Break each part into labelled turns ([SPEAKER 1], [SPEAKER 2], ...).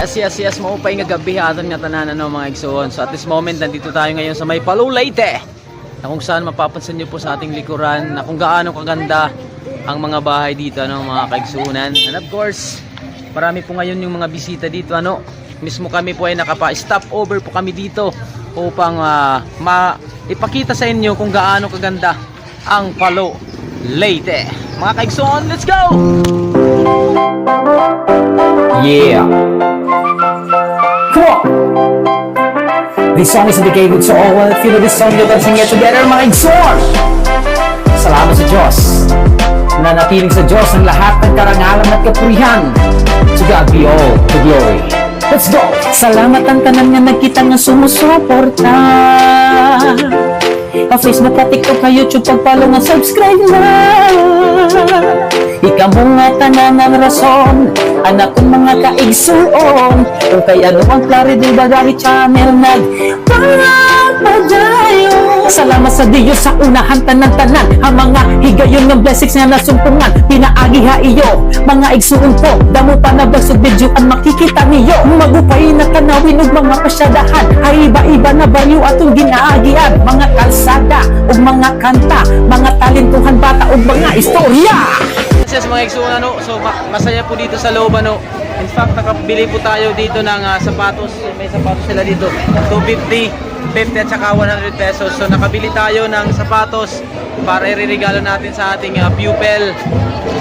[SPEAKER 1] Yes, maupay nga gabi aton nga tanan ano mga igsoon. So at this moment nandito tayo ngayon sa may Palo, Leyte. Na kung saan mapapansin niyo po sa ating likuran na kung gaano kaganda ang mga bahay dito ano mga kaigsuunan. And of course, marami po ngayon yung mga bisita dito ano. Mismo kami po ay stop over po kami dito upang ipakita sa inyo kung gaano kaganda ang Palo, Leyte. Mga kaigsoon, let's go!
[SPEAKER 2] Yeah. Come on. This song is dedicated to all. If you know this song, you can sing it together, mga igsoon. Salamat sa Diyos. Nanatiling sa Diyos ang lahat ng karangalan at kapurihan. To God be all the glory. Let's go! Salamat ang tanan nga nagkita nga sumusuporta. Pa-Facebook, pa-TikTok, pa-YouTube, pag-follow nga subscribe na. Ikaw mo nga tanan ng rason, anak kong mga kaigsuon. Kung kaya ano ang Claridel Badahi Channel nagpapadayo. Salamat sa Diyos sa unahan tanan-tanan. Ang mga higayon ng blessings nga nasumpungan, pinaagi ha iyo. Mga igsuon po, damo pa na basog video ang makikita niyo. Magupay na tanawin ug mga pasyadahan, ay iba-iba na baryo atong ginaagian. Mga kalsada ug mga kanta, mga talentuhan bata ug mga istorya.
[SPEAKER 1] Yes, mga igsuon ano, so masaya po dito sa loob ano. In fact, nakabili po tayo dito ng sapatos. May sapatos sila dito, 250, 50 at saka 100 pesos. So nakabili tayo ng sapatos para iririgalo natin sa ating pupil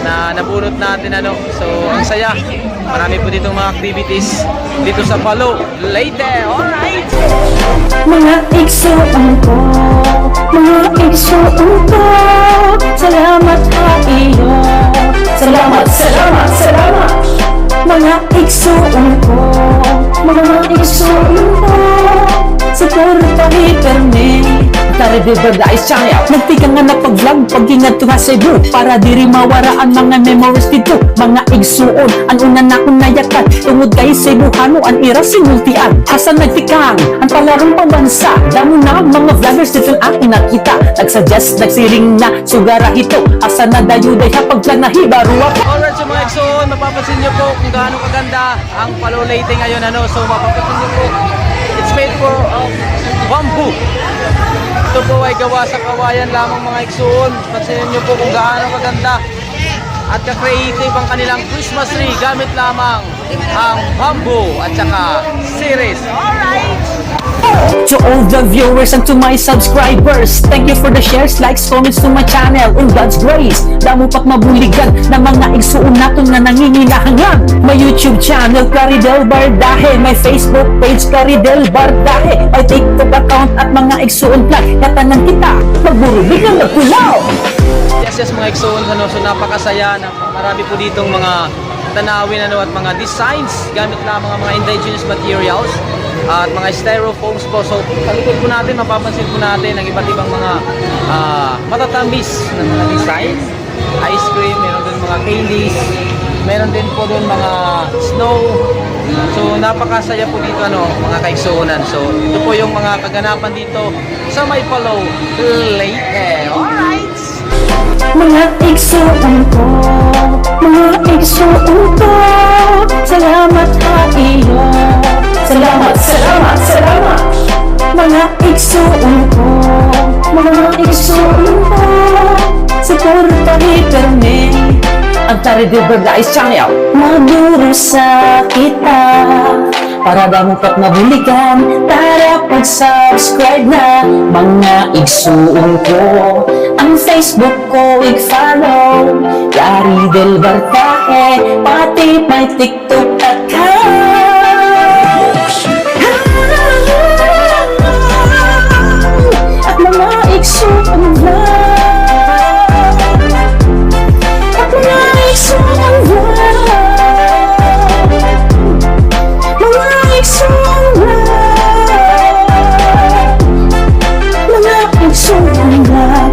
[SPEAKER 1] na nabunot natin ano. So ang saya, marami po ditong mga activities dito sa Palo, Leyte. Alright!
[SPEAKER 2] Mga igsuon ko, mga igsuon ko, salamat ha iyo. Salamat, salamat, salamat. Mga igsuon ko, mga igsuon ko, suportahi perme. Claridel Badahi Channel nagtigang nga napag-vlog pag-ingat to nga Cebu para diri mawaraan mga memories dito. Mga igsuon, ang una na kong nayakan tungod kay Cebuhano ang ira sinultian. Asa nagtikang ang palarong pambansa, damo na mga vloggers dito ang aking nakita. Nagsuggest, nagsiring na sugara hito, asa na dayo-day ha pagplanahi baro ako.
[SPEAKER 1] Alright, so mga igsoon, mapapansin nyo po kung gaano kaganda ang Palo, Leyte ngayon ano. So mapapansin nyo po, it's made for bamboo. Ito po ay gawa sa kawayan lamang mga igsoon. Pansinin nyo po kung gaano kaganda at ka-creative ang kanilang Christmas tree gamit lamang ang bamboo at saka series. Alright!
[SPEAKER 2] To all the viewers and to my subscribers, thank you for the shares, likes, comments to my channel. In God's grace, damo pat mabuligan na mga igsuon naton nga nangingilahangan. My YouTube channel, Claridel Badahi. My Facebook page, Claridel Badahi. My TikTok account at mga igsuon vlog. Katanan kita, magburubig na magkulaw.
[SPEAKER 1] Yes, mga igsoon ano, so napakasaya na marami po ditong mga tanawin ano at mga designs gamit lamang ang mga indigenous materials at mga styrofoams po. So palikod po natin, mapapansin po natin ang iba't ibang mga matatamis na mga designs. Ice cream, meron din mga candies, meron din po doon mga snow. So napakasaya po dito ano mga kaigsuonan. So ito po yung mga kaganapan dito sa may Palo, Leyte. Alright!
[SPEAKER 2] Mga igsuon ko, mga igsuon ko, salamat ha iyo. Salamat, salamat, salamat. Mga igsuon ko, mga igsuon ko, suportahi perme. Ang Claridel Badahi Channel maduro sa kita para damo pat mabuligan. Tara pag-subscribe na mga igsuon ko. Ang Facebook ko i-follow, Claridel Badahi, pati may TikTok account. At mga igsuon vlog, at mga igsuon vlog, mga igsuon vlog, mga igsuon vlog.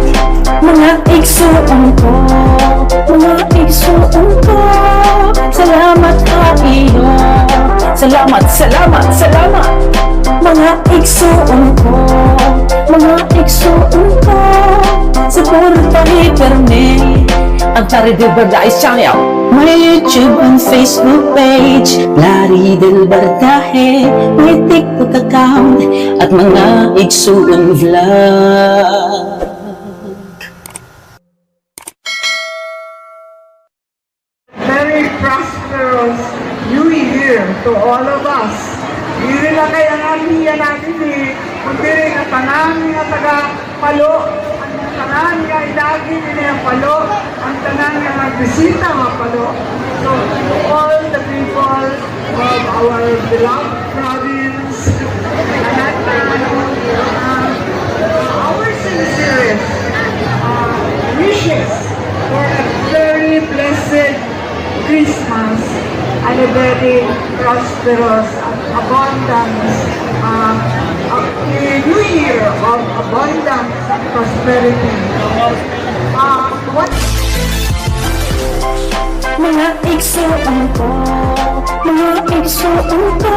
[SPEAKER 2] Mga igsuon ko, mga igsuon ko, salamat ha iyo. Salamat, salamat, salamat. Mga igsuon ko, mga igsuon ko, suportahi perme. Ang Claridel Badahi Channel May YouTube and Facebook page, Larry Del Bardahe. May TikTok account at mga igsuon vlog.
[SPEAKER 3] Merry prosperous New Year to all of us. Hindi lang kaya nga niya natin kundi rin ang tanan nga taga Palo, ang tanan nga ilagi nila yung Palo, ang tanan nga nagbisita nga Palo. So, to all the people of our beloved province, our sincerest wishes for a very blessed Christmas and a very prosperous and abundance, a new year of abundance and prosperity. What
[SPEAKER 2] Mga igsuon ko, mga igsuon ko,